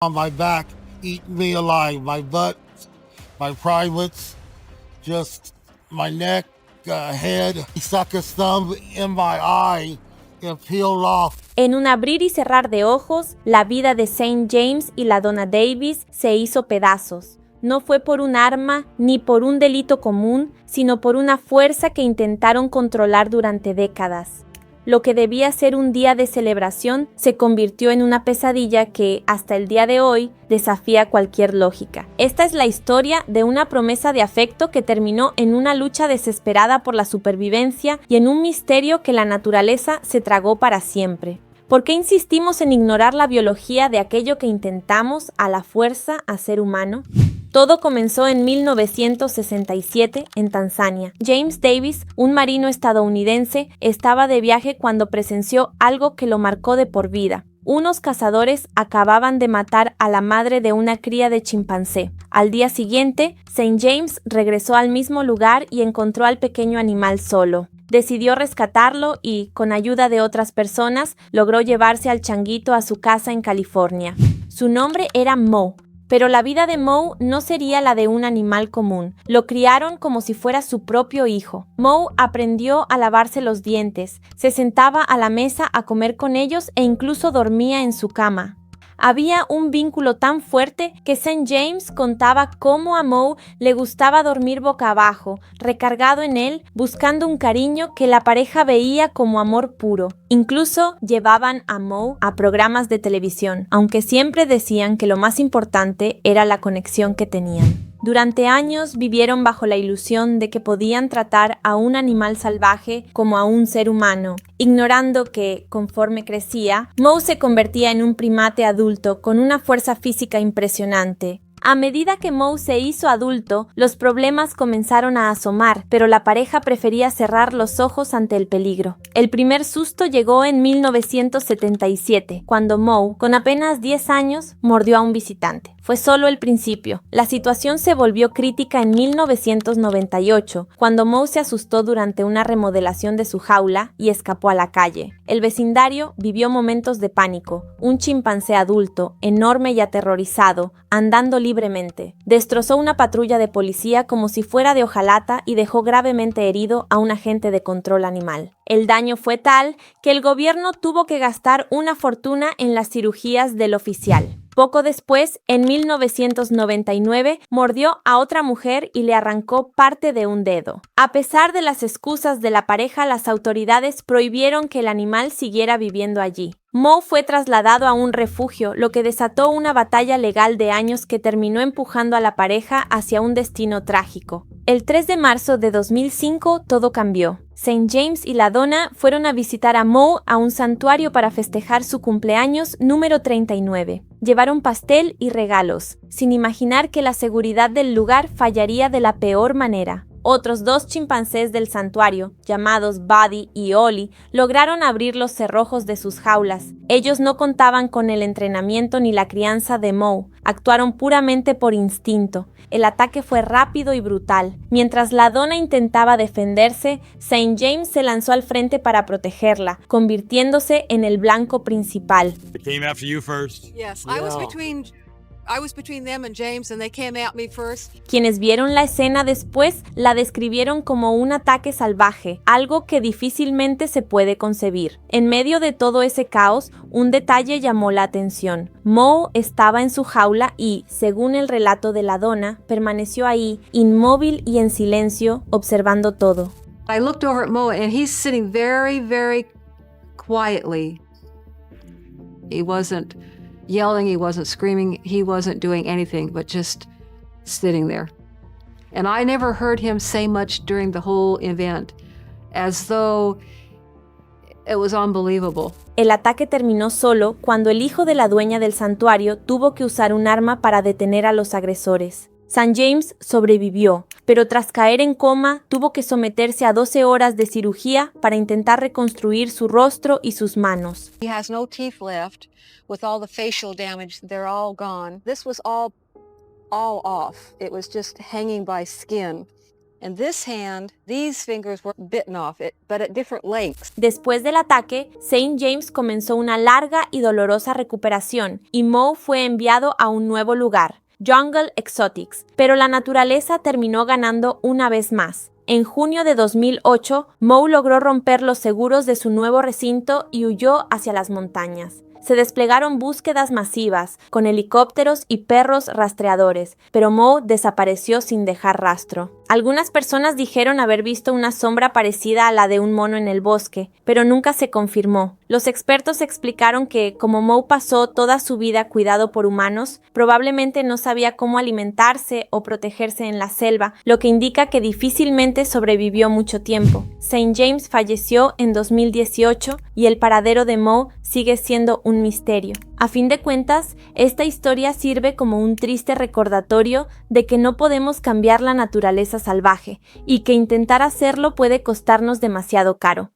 on my back, eating me alive. My butt, my privates, just my neck, head. He stuck his thumb in my eye and peeled off. En un abrir y cerrar de ojos, la vida de St. James y la Donna Davis se hizo pedazos. No fue por un arma ni por un delito común, sino por una fuerza que intentaron controlar durante décadas. Lo que debía ser un día de celebración se convirtió en una pesadilla que, hasta el día de hoy, desafía cualquier lógica. Esta es la historia de una promesa de afecto que terminó en una lucha desesperada por la supervivencia y en un misterio que la naturaleza se tragó para siempre. ¿Por qué insistimos en ignorar la biología de aquello que intentamos a la fuerza hacer humano? Todo comenzó en 1967 en Tanzania. James Davis, un marino estadounidense, estaba de viaje cuando presenció algo que lo marcó de por vida. Unos cazadores acababan de matar a la madre de una cría de chimpancé. Al día siguiente, St. James regresó al mismo lugar y encontró al pequeño animal solo. Decidió rescatarlo y, con ayuda de otras personas, logró llevarse al changuito a su casa en California. Su nombre era Mo. Pero la vida de Mo no sería la de un animal común. Lo criaron como si fuera su propio hijo. Mo aprendió a lavarse los dientes, se sentaba a la mesa a comer con ellos e incluso dormía en su cama. Había un vínculo tan fuerte que St. James contaba cómo a Mo le gustaba dormir boca abajo, recargado en él, buscando un cariño que la pareja veía como amor puro. Incluso llevaban a Mo a programas de televisión, aunque siempre decían que lo más importante era la conexión que tenían. Durante años vivieron bajo la ilusión de que podían tratar a un animal salvaje como a un ser humano, ignorando que, conforme crecía, Mo se convertía en un primate adulto con una fuerza física impresionante. A medida que Mo se hizo adulto, los problemas comenzaron a asomar, pero la pareja prefería cerrar los ojos ante el peligro. El primer susto llegó en 1977, cuando Mo, con apenas 10 años, mordió a un visitante. Fue solo el principio. La situación se volvió crítica en 1998, cuando Mo se asustó durante una remodelación de su jaula y escapó a la calle. El vecindario vivió momentos de pánico. Un chimpancé adulto, enorme y aterrorizado, andando libremente, destrozó una patrulla de policía como si fuera de hojalata y dejó gravemente herido a un agente de control animal. El daño fue tal que el gobierno tuvo que gastar una fortuna en las cirugías del oficial. Poco después, en 1999, mordió a otra mujer y le arrancó parte de un dedo. A pesar de las excusas de la pareja, las autoridades prohibieron que el animal siguiera viviendo allí. Mo fue trasladado a un refugio, lo que desató una batalla legal de años que terminó empujando a la pareja hacia un destino trágico. El 3 de marzo de 2005 todo cambió. St. James y la Donna fueron a visitar a Mo a un santuario para festejar su cumpleaños número 39. Llevaron pastel y regalos, sin imaginar que la seguridad del lugar fallaría de la peor manera. Otros 2 chimpancés del santuario, llamados Buddy y Ollie, lograron abrir los cerrojos de sus jaulas. Ellos no contaban con el entrenamiento ni la crianza de Mo, actuaron puramente por instinto. El ataque fue rápido y brutal. Mientras la Donna intentaba defenderse, St. James se lanzó al frente para protegerla, convirtiéndose en el blanco principal. They came after you first. Yes, I was between them and James, and they came at me first. Quienes vieron la escena después la describieron como un ataque salvaje, algo que difícilmente se puede concebir. En medio de todo ese caos, un detalle llamó la atención. Mo estaba en su jaula y, según el relato de la Donna, permaneció ahí, inmóvil y en silencio, observando todo. I looked over at Mo, and he's sitting very, very quietly. He wasn't yelling, he wasn't screaming, he wasn't doing anything but just sitting there. And I never heard him say much during the whole event, as though it was unbelievable. El ataque terminó solo cuando el hijo de la dueña del santuario tuvo que usar un arma para detener a los agresores. St. James sobrevivió, pero tras caer en coma, tuvo que someterse a 12 horas de cirugía para intentar reconstruir su rostro y sus manos. He has no teeth left. With all the facial damage, they're all gone. This was all off. It was just hanging by skin. And this hand, these fingers were bitten off, but at different lengths. Después del ataque, St. James comenzó una larga y dolorosa recuperación y Moe fue enviado a un nuevo lugar, Jungle Exotics, pero la naturaleza terminó ganando una vez más. En junio de 2008, Moe logró romper los seguros de su nuevo recinto y huyó hacia las montañas. Se desplegaron búsquedas masivas, con helicópteros y perros rastreadores, pero Moe desapareció sin dejar rastro. Algunas personas dijeron haber visto una sombra parecida a la de un mono en el bosque, pero nunca se confirmó. Los expertos explicaron que, como Moe pasó toda su vida cuidado por humanos, probablemente no sabía cómo alimentarse o protegerse en la selva, lo que indica que difícilmente sobrevivió mucho tiempo. St. James falleció en 2018 y el paradero de Moe sigue siendo un misterio. A fin de cuentas, esta historia sirve como un triste recordatorio de que no podemos cambiar la naturaleza salvaje y que intentar hacerlo puede costarnos demasiado caro.